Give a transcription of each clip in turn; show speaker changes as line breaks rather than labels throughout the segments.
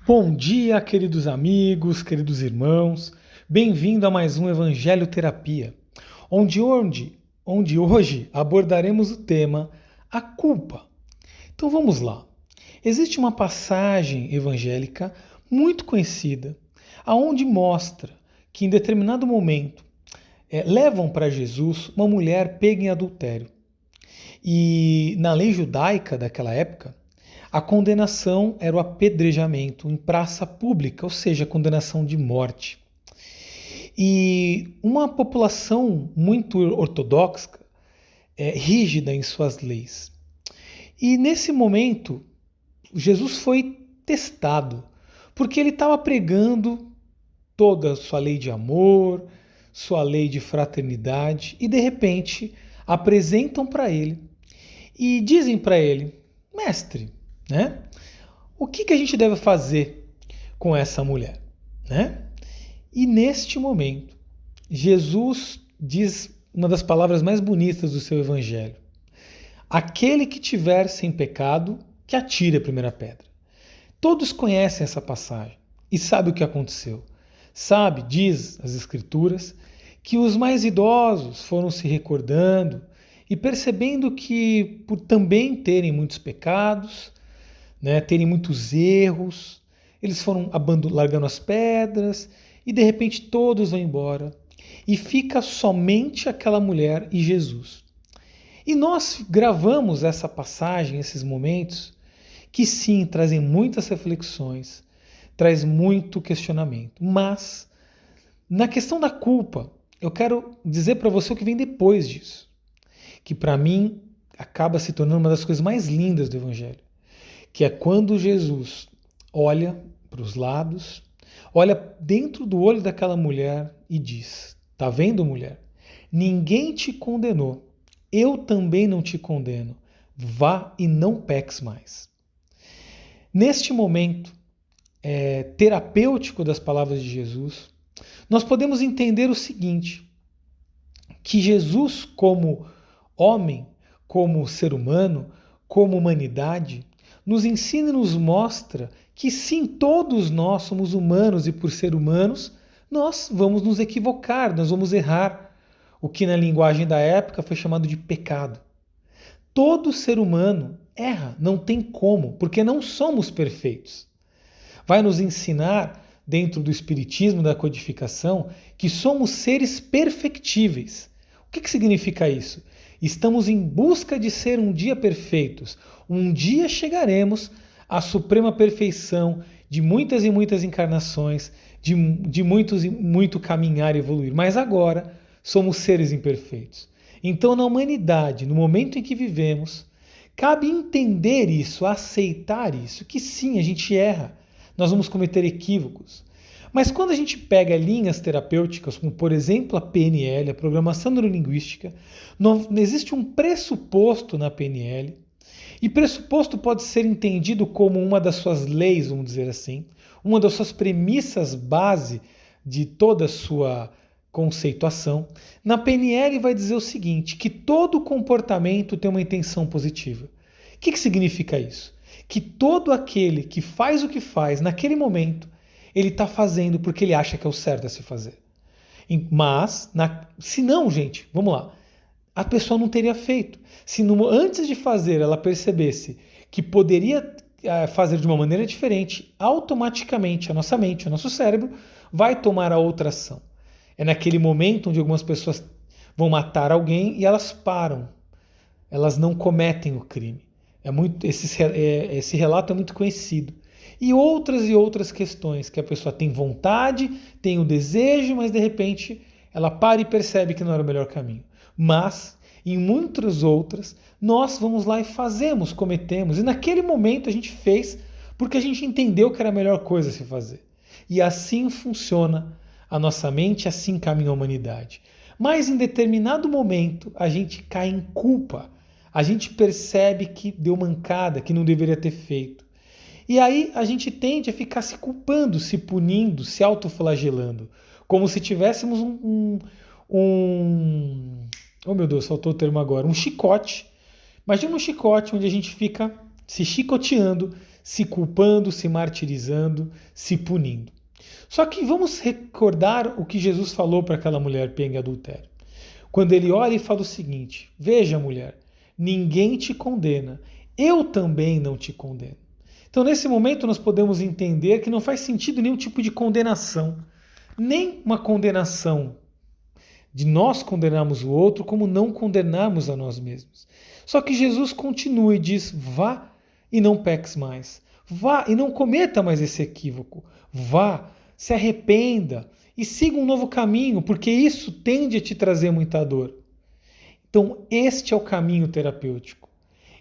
Bom dia, queridos amigos, queridos irmãos. Bem-vindo a mais um Evangelho Terapia, onde hoje abordaremos o tema a culpa. Então vamos lá. Existe uma passagem evangélica muito conhecida, aonde mostra que em determinado momento levam para Jesus uma mulher pega em adultério. E na lei judaica daquela época, a condenação era o apedrejamento em praça pública, ou seja, a condenação de morte. E uma população muito ortodoxa, rígida em suas leis. E nesse momento, Jesus foi testado, porque ele estava pregando toda a sua lei de amor, sua lei de fraternidade, e de repente apresentam para ele e dizem para ele: mestre, né? O que a gente deve fazer com essa mulher, né? E neste momento, Jesus diz uma das palavras mais bonitas do seu evangelho: aquele que tiver sem pecado, que atire a primeira pedra. Todos conhecem essa passagem e sabem o que aconteceu. Sabe, diz as Escrituras, que os mais idosos foram se recordando e percebendo que, por também terem muitos pecados, né, terem muitos erros, eles foram largando as pedras e de repente todos vão embora e fica somente aquela mulher e Jesus. E nós gravamos essa passagem, esses momentos, que sim, trazem muitas reflexões, traz muito questionamento. Mas, na questão da culpa, eu quero dizer para você o que vem depois disso, que para mim acaba se tornando uma das coisas mais lindas do Evangelho, que é quando Jesus olha para os lados, olha dentro do olho daquela mulher e diz: tá vendo, mulher? Ninguém te condenou, eu também não te condeno. Vá e não peques mais. Neste momento terapêutico das palavras de Jesus, nós podemos entender o seguinte: que Jesus, como homem, como ser humano, como humanidade, nos ensina e nos mostra que sim, todos nós somos humanos e por ser humanos, nós vamos nos equivocar, nós vamos errar. O que na linguagem da época foi chamado de pecado. Todo ser humano erra, não tem como, porque não somos perfeitos. Vai nos ensinar, dentro do Espiritismo, da codificação, que somos seres perfectíveis. O que significa isso? Estamos em busca de ser um dia perfeitos. Um dia chegaremos à suprema perfeição de muitas e muitas encarnações, de muito caminhar e evoluir. Mas agora somos seres imperfeitos. Então, na humanidade, no momento em que vivemos, cabe entender isso, aceitar isso, que sim, a gente erra, nós vamos cometer equívocos. Mas quando a gente pega linhas terapêuticas, como por exemplo a PNL, a Programação Neurolinguística, não existe um pressuposto na PNL, e pressuposto pode ser entendido como uma das suas leis, vamos dizer assim, uma das suas premissas base de toda a sua conceituação. Na PNL vai dizer o seguinte, que todo comportamento tem uma intenção positiva. O que significa isso? Que todo aquele que faz o que faz naquele momento, ele está fazendo porque ele acha que é o certo a se fazer. Mas, se não, gente, vamos lá, a pessoa não teria feito. Se antes de fazer ela percebesse que poderia fazer de uma maneira diferente, automaticamente a nossa mente, o nosso cérebro, vai tomar a outra ação. É naquele momento onde algumas pessoas vão matar alguém e elas param. Elas não cometem o crime. Esse relato é muito conhecido. E outras questões, que a pessoa tem vontade, tem o desejo, mas de repente ela para e percebe que não era o melhor caminho. Mas, em muitas outras, nós vamos lá e fazemos, cometemos. E naquele momento a gente fez porque a gente entendeu que era a melhor coisa a se fazer. E assim funciona a nossa mente, assim caminha a humanidade. Mas em determinado momento a gente cai em culpa. A gente percebe que deu mancada, que não deveria ter feito. E aí a gente tende a ficar se culpando, se punindo, se autoflagelando. Como se tivéssemos oh meu Deus, faltou o termo agora. Um chicote. Imagina um chicote onde a gente fica se chicoteando, se culpando, se martirizando, se punindo. Só que vamos recordar o que Jesus falou para aquela mulher pega em adultério. Quando ele olha e fala o seguinte: veja, mulher, ninguém te condena, eu também não te condeno. Então, nesse momento, nós podemos entender que não faz sentido nenhum tipo de condenação, nem uma condenação de nós condenarmos o outro, como não condenarmos a nós mesmos. Só que Jesus continua e diz: vá e não peques mais. Vá e não cometa mais esse equívoco. Vá, se arrependa e siga um novo caminho, porque isso tende a te trazer muita dor. Então, este é o caminho terapêutico.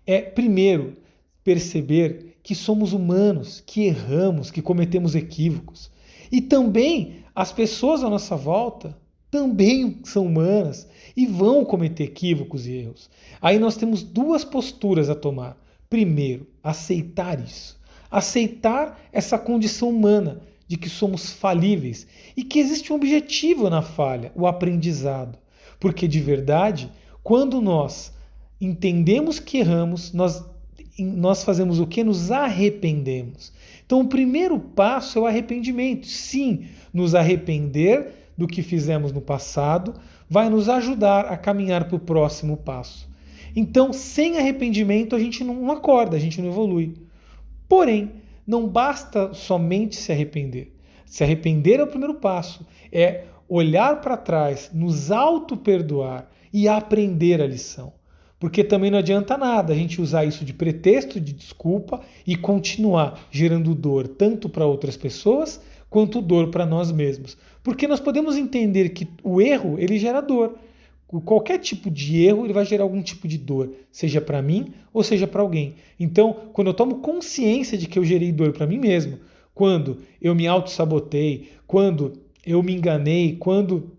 É, primeiro, perceber que somos humanos, que erramos, que cometemos equívocos. E também as pessoas à nossa volta também são humanas e vão cometer equívocos e erros. Aí nós temos duas posturas a tomar. Primeiro, aceitar isso. Aceitar essa condição humana de que somos falíveis e que existe um objetivo na falha, o aprendizado. Porque de verdade, quando nós entendemos que erramos, nós fazemos o que? Nos arrependemos. Então o primeiro passo é o arrependimento. Sim, nos arrepender do que fizemos no passado vai nos ajudar a caminhar para o próximo passo. Então, sem arrependimento, a gente não acorda, a gente não evolui. Porém, não basta somente se arrepender. Se arrepender é o primeiro passo. É olhar para trás, nos auto-perdoar e aprender a lição. Porque também não adianta nada a gente usar isso de pretexto, de desculpa e continuar gerando dor tanto para outras pessoas quanto dor para nós mesmos. Porque nós podemos entender que o erro, ele gera dor. Qualquer tipo de erro, ele vai gerar algum tipo de dor, seja para mim ou seja para alguém. Então, quando eu tomo consciência de que eu gerei dor para mim mesmo, quando eu me auto-sabotei, quando eu me enganei, quando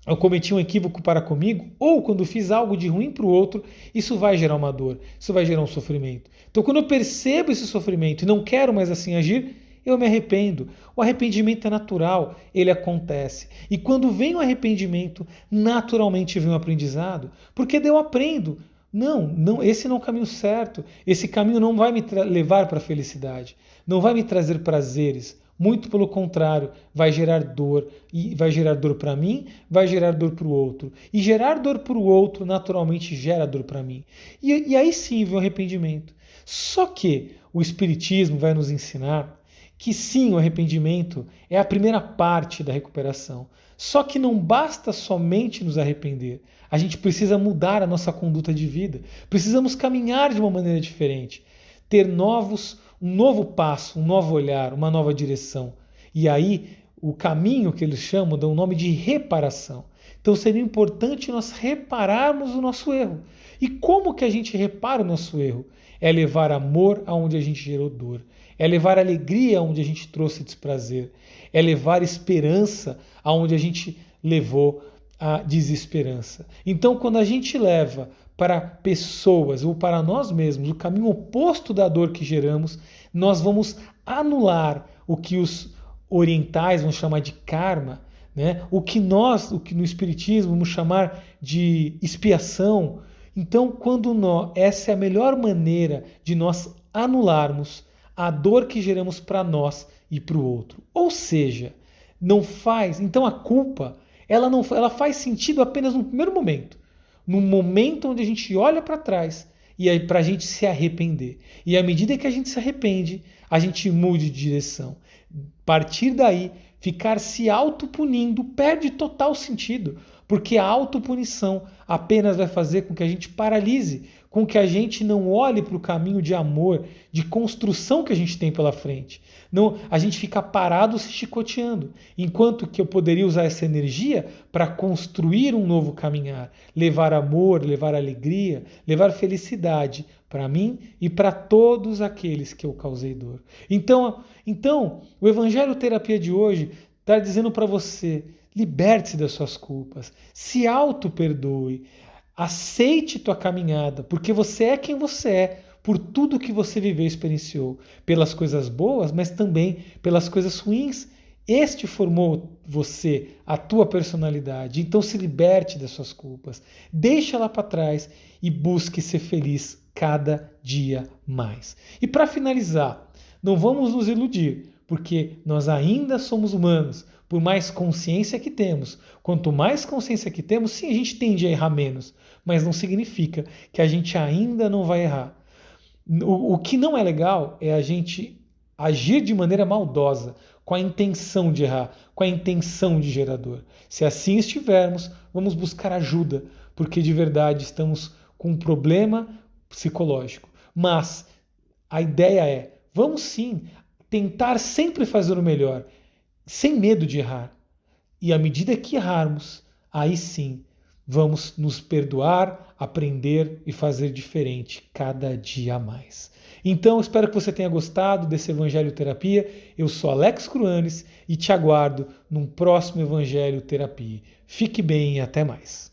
eu cometi um equívoco para comigo, ou quando fiz algo de ruim para o outro, isso vai gerar uma dor, isso vai gerar um sofrimento. Então, quando eu percebo esse sofrimento e não quero mais assim agir, eu me arrependo. O arrependimento é natural, ele acontece. E quando vem o arrependimento, naturalmente vem o aprendizado, porque daí eu aprendo. Não, esse não é o caminho certo. Esse caminho não vai me levar para a felicidade, não vai me trazer prazeres. Muito pelo contrário, vai gerar dor. E vai gerar dor para mim, vai gerar dor para o outro. E gerar dor para o outro, naturalmente, gera dor para mim. E aí sim vem o arrependimento. Só que o Espiritismo vai nos ensinar que sim, o arrependimento é a primeira parte da recuperação. Só que não basta somente nos arrepender. A gente precisa mudar a nossa conduta de vida. Precisamos caminhar de uma maneira diferente. Ter um novo passo, um novo olhar, uma nova direção. E aí, o caminho que eles chamam dá um nome de reparação. Então seria importante nós repararmos o nosso erro. E como que a gente repara o nosso erro? É levar amor aonde a gente gerou dor. É levar alegria aonde a gente trouxe desprazer. É levar esperança aonde a gente levou a desesperança. Então, quando a gente leva para pessoas ou para nós mesmos o caminho oposto da dor que geramos, nós vamos anular o que os orientais vão chamar de karma, né? O que no Espiritismo vamos chamar de expiação. Então, essa é a melhor maneira de nós anularmos a dor que geramos para nós e para o outro. Ou seja, então a culpa, ela faz sentido apenas no primeiro momento. No momento onde a gente olha para trás e aí para a gente se arrepender. E à medida que a gente se arrepende, a gente mude de direção. A partir daí, ficar se autopunindo perde total sentido, porque a autopunição apenas vai fazer com que a gente paralise, com que a gente não olhe para o caminho de amor, de construção que a gente tem pela frente. Não, a gente fica parado se chicoteando, enquanto que eu poderia usar essa energia para construir um novo caminhar, levar amor, levar alegria, levar felicidade para mim e para todos aqueles que eu causei dor. Então, o Evangelho Terapia de hoje está dizendo para você: liberte-se das suas culpas, se auto-perdoe, aceite tua caminhada, porque você é quem você é, por tudo que você viveu e experienciou, pelas coisas boas, mas também pelas coisas ruins Este formou você, a tua personalidade. Então se liberte das suas culpas, deixa ela para trás e busque ser feliz cada dia mais. E para finalizar, não vamos nos iludir, porque nós ainda somos humanos, por mais consciência que temos. Quanto mais consciência que temos, sim, a gente tende a errar menos, mas não significa que a gente ainda não vai errar. O que não é legal é a gente agir de maneira maldosa, com a intenção de errar, com a intenção de gerar dor. Se assim estivermos, vamos buscar ajuda, porque de verdade estamos com um problema psicológico. Mas a ideia é, vamos sim tentar sempre fazer o melhor, sem medo de errar. E à medida que errarmos, aí sim, vamos nos perdoar, aprender e fazer diferente cada dia mais. Então, espero que você tenha gostado desse Evangelho Terapia. Eu sou Alex Cruanes e te aguardo num próximo Evangelho Terapia. Fique bem e até mais.